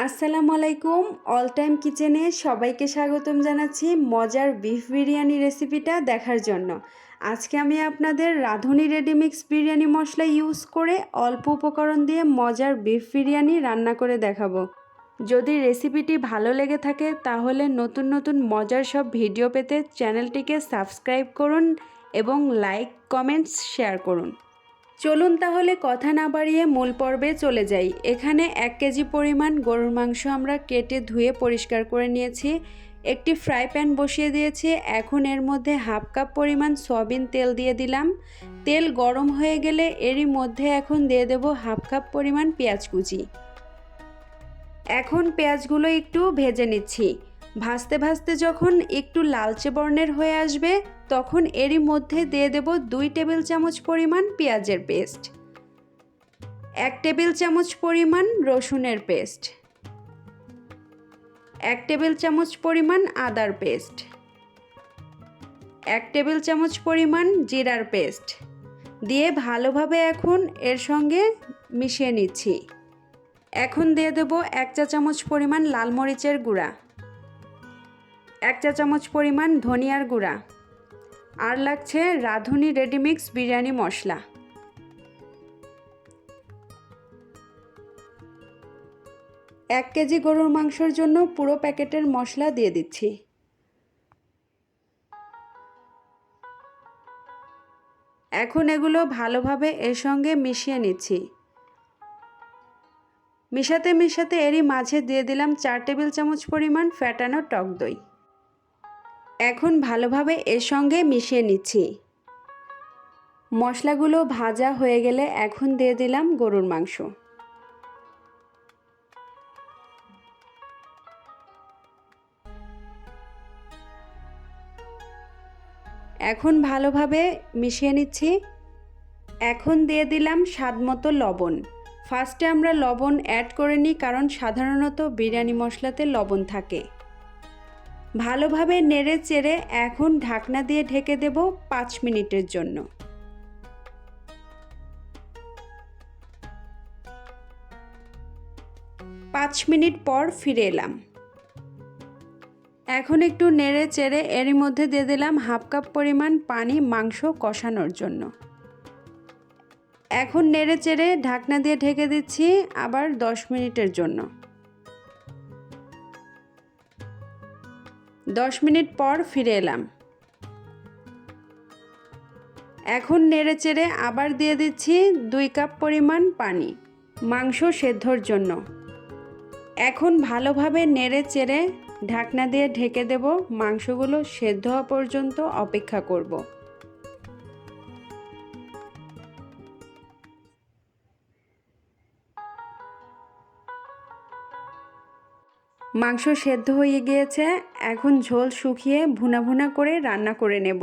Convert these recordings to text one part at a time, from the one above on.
আসসালামু আলাইকুম। All time কিচেনে সবাইকে স্বাগতম জানাচ্ছি মজার বিফ বিরিয়ানি রেসিপিটা দেখার জন্য। আজকে আমি আপনাদের রাঁধুনি রেডিমিক্স বিরিয়ানি মশলা ইউজ করে অল্প উপকরণ দিয়ে মজার বিফ বিরিয়ানি রান্না করে দেখাবো। যদি রেসিপিটি ভালো লেগে থাকে তাহলে নতুন নতুন মজার সব ভিডিও পেতে চ্যানেলটিকে সাবস্ক্রাইব করুন এবং লাইক কমেন্টস শেয়ার করুন। চলুন তাহলে কথা না বাড়িয়ে মূল পর্বে চলে যাই। এখানে 1 কেজি পরিমাণ গরুর মাংস আমরা কেটে ধুয়ে পরিষ্কার করে নিয়েছি। একটি ফ্রাই প্যান বসিয়ে দিয়েছি। এখন এর মধ্যে হাফ কাপ পরিমাণ সয়াবিন তেল দিয়ে দিলাম। তেল গরম হয়ে গেলে এরই মধ্যে এখন দিয়ে দেব হাফ কাপ পরিমাণ পেঁয়াজ কুচি। এখন পেঁয়াজগুলো একটু ভেজে নিচ্ছি। ভাজতে ভাজতে যখন একটু লালচে বর্ণের হয়ে আসবে তখন এরই মধ্যে দিয়ে দেব 2 টেবিল চামচ পরিমাণ পেঁয়াজের পেস্ট, 1 টেবিল চামচ পরিমাণ রসুনের পেস্ট, 1 টেবিল চামচ পরিমাণ আদার পেস্ট, 1 টেবিল চামচ পরিমাণ জিরার পেস্ট দিয়ে ভালোভাবে এখন এর সঙ্গে মিশিয়ে নিচ্ছি। এখন দিয়ে দেব 1 চা চামচ পরিমাণ লাল মরিচের গুঁড়া, 1 চা চামচ পরিমাণ ধনিয়ার গুঁড়া, আর লাগছে রাঁধুনি রেডিমিক্স বিরিয়ানি মশলা। এক কেজি গরুর মাংসের জন্য পুরো প্যাকেটের মশলা দিয়ে দিচ্ছি। এখন এগুলো ভালোভাবে এর সঙ্গে মিশিয়ে নিচ্ছি। মিশাতে মিশাতে এরই মাঝে দিয়ে দিলাম 4 টেবিল চামচ পরিমাণ ফ্যাটানো টক দই। এখন ভালোভাবে এর সঙ্গে মিশিয়ে নিচ্ছি। মশলাগুলো ভাজা হয়ে গেলে এখন দিয়ে দিলাম গরুর মাংস। এখন ভালোভাবে মিশিয়ে নিচ্ছি। এখন দিয়ে দিলাম স্বাদমতো লবণ। ফার্স্টে আমরা লবণ অ্যাড করে নিই কারণ সাধারণত বিরিয়ানি মশলাতে লবণ থাকে। ভালোভাবে নেড়ে চেড়ে এখন ঢাকনা দিয়ে ঢেকে দেব 5 মিনিটের জন্য। 5 মিনিট পর ফিরে এলাম। এখন একটু নেড়ে চেড়ে এরই মধ্যে দিয়ে দিলাম হাফ কাপ পরিমাণ পানি মাংস কষানোর জন্য। এখন নেড়ে চেড়ে ঢাকনা দিয়ে ঢেকে দিচ্ছি আবার 10 মিনিটের জন্য। 10 মিনিট পর ফিরে এলাম। এখন নেড়ে চেড়ে আবার দিয়ে দিচ্ছি 2 কাপ পরিমাণ পানি মাংস সেদ্ধর জন্য। এখন ভালোভাবে নেড়ে চেড়ে ঢাকনা দিয়ে ঢেকে দেব। মাংসগুলো সেদ্ধ হওয়া পর্যন্ত অপেক্ষা করব। মাংস সেদ্ধ হয়ে গিয়েছে। এখন ঝোল শুকিয়ে ভুনা ভুনা করে রান্না করে নেব।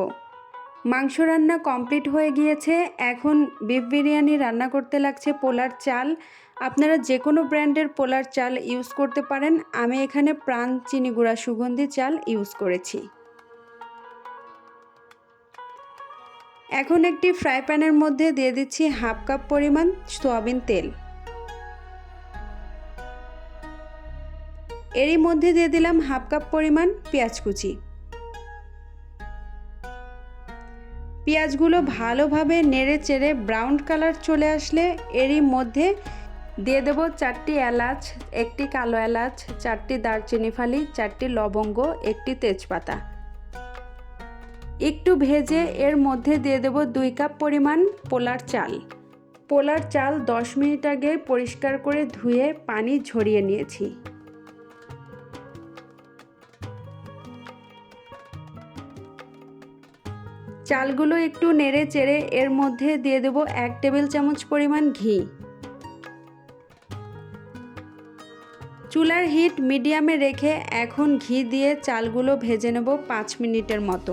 মাংস রান্না কমপ্লিট হয়ে গিয়েছে। এখন বিফ বিরিয়ানি রান্না করতে লাগছে পোলার চাল। আপনারা যে কোনো ব্র্যান্ডের পোলার চাল ইউজ করতে পারেন। আমি এখানে প্রাণ চিনি গুঁড়া সুগন্ধি চাল ইউজ করেছি। এখন একটি ফ্রাই প্যানের মধ্যে দিয়ে দিচ্ছি হাফ কাপ পরিমাণ সয়াবিন তেল। এরই মধ্যে দিয়ে দিলাম হাফ কাপ পরিমাণ পেঁয়াজ কুচি। পেঁয়াজগুলো ভালোভাবে নেড়ে চেড়ে ব্রাউন কালার চলে আসলে এরই মধ্যে দিয়ে দেব 4টি এলাচ, 1টি কালো এলাচ, 4টি দারচিনি ফালি, 4টি লবঙ্গ, 1টি তেজপাতা। একটু ভেজে এর মধ্যে দিয়ে দেব 2 কাপ পরিমাণ পোলার চাল। পোলার চাল 10 মিনিট আগে পরিষ্কার করে ধুয়ে পানি ঝরিয়ে নিয়েছি। চালগুলো একটু নেড়ে চেড়ে এর মধ্যে দিয়ে দেব 1 টেবিল চামচ পরিমাণ ঘি। চুলার হিট মিডিয়ামে রেখে এখন ঘি দিয়ে চালগুলো ভেজে নেব 5 মিনিটের মতো।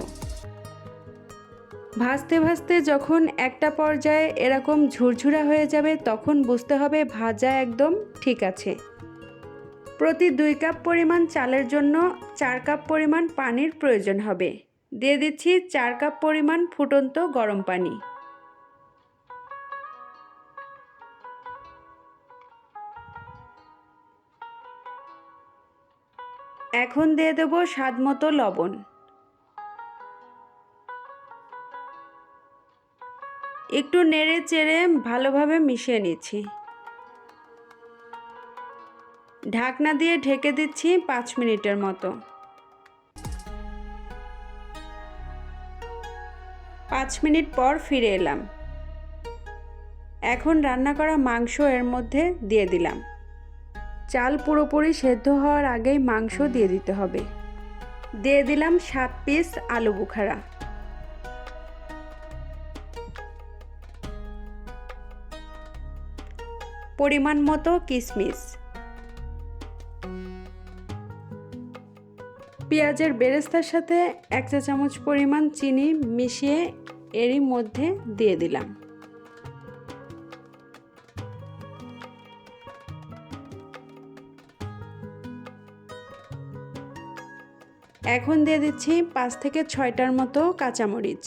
ভাজতে ভাজতে যখন একটা পর্যায়ে এরকম ঝুরঝুরা হয়ে যাবে তখন বুঝতে হবে ভাজা একদম ঠিক আছে। প্রতি 2 কাপ পরিমাণ চালের জন্য 4 কাপ পরিমাণ পানির প্রয়োজন হবে। দিয়ে দিচ্ছি 4 কাপ পরিমাণ ফুটন্ত গরম পানি। এখন দিয়ে দেব স্বাদ মতো লবণ। একটু নেড়ে চেড়ে ভালোভাবে মিশিয়ে নিচ্ছি। ঢাকনা দিয়ে ঢেকে দিচ্ছি 5 মিনিটের মতো। 5 মিনিট পর ফিরে এলাম। এখন রান্না করা মাংস এর মধ্যে দিয়ে দিলাম। চাল পুরোপুরি সেদ্ধ হওয়ার আগেই মাংস দিয়ে দিতে হবে। দিয়ে দিলাম 7 পিস আলু বুখারা। পরিমাণ মতো কিশমিশ। পেঁয়াজের বেরেস্তার সাথে 1 চা চামচ পরিমাণ চিনি মিশিয়ে এরই মধ্যে দিয়ে দিলাম। এখন দিয়ে দিচ্ছি 5 থেকে 6টার মতো কাঁচামরিচ।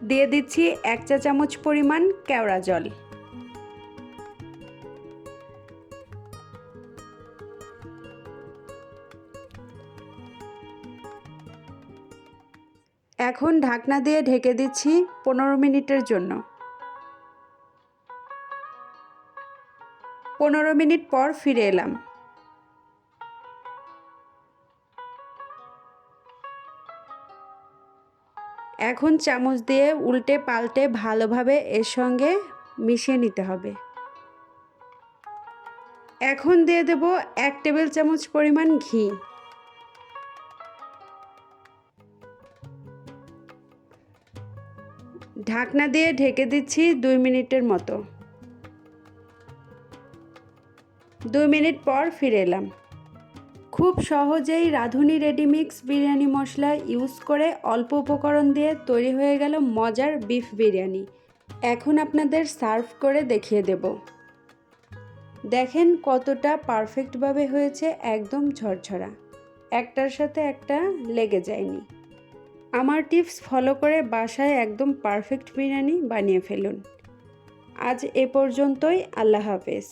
দিয়ে দিচ্ছি 1 চা চামচ পরিমাণ কেওড়া জল। এখন ঢাকনা দিয়ে ঢেকে দিচ্ছি 15 মিনিটের জন্য। 15 মিনিট পর ফিরে এলাম। এখন চামচ দিয়ে উল্টে পাল্টে ভালোভাবে এর সঙ্গে মিশিয়ে নিতে হবে। এখন দিয়ে দেব 1 টেবিল চামচ পরিমাণ ঘি। ঢাকনা দিয়ে ঢেকে দিচ্ছি 2 মিনিটের মতো। 2 মিনিট পর ফিরে এলাম। খুব সহজেই রাঁধুনি রেডিমিক্স বিরিয়ানি মশলা ইউজ করে অল্প উপকরণ দিয়ে তৈরি হয়ে গেল মজার বিফ বিরিয়ানি। এখন আপনাদের সার্ভ করে দেখিয়ে দেব। দেখেন কতটা পারফেক্টভাবে হয়েছে, একদম ঝরঝরা, একটার সাথে একটা লেগে যায়নি। আমার টিপস ফলো করে বাসায় একদম পারফেক্ট বিরিয়ানি বানিয়ে ফেলুন। আজ এ পর্যন্তই। আল্লাহ হাফেজ।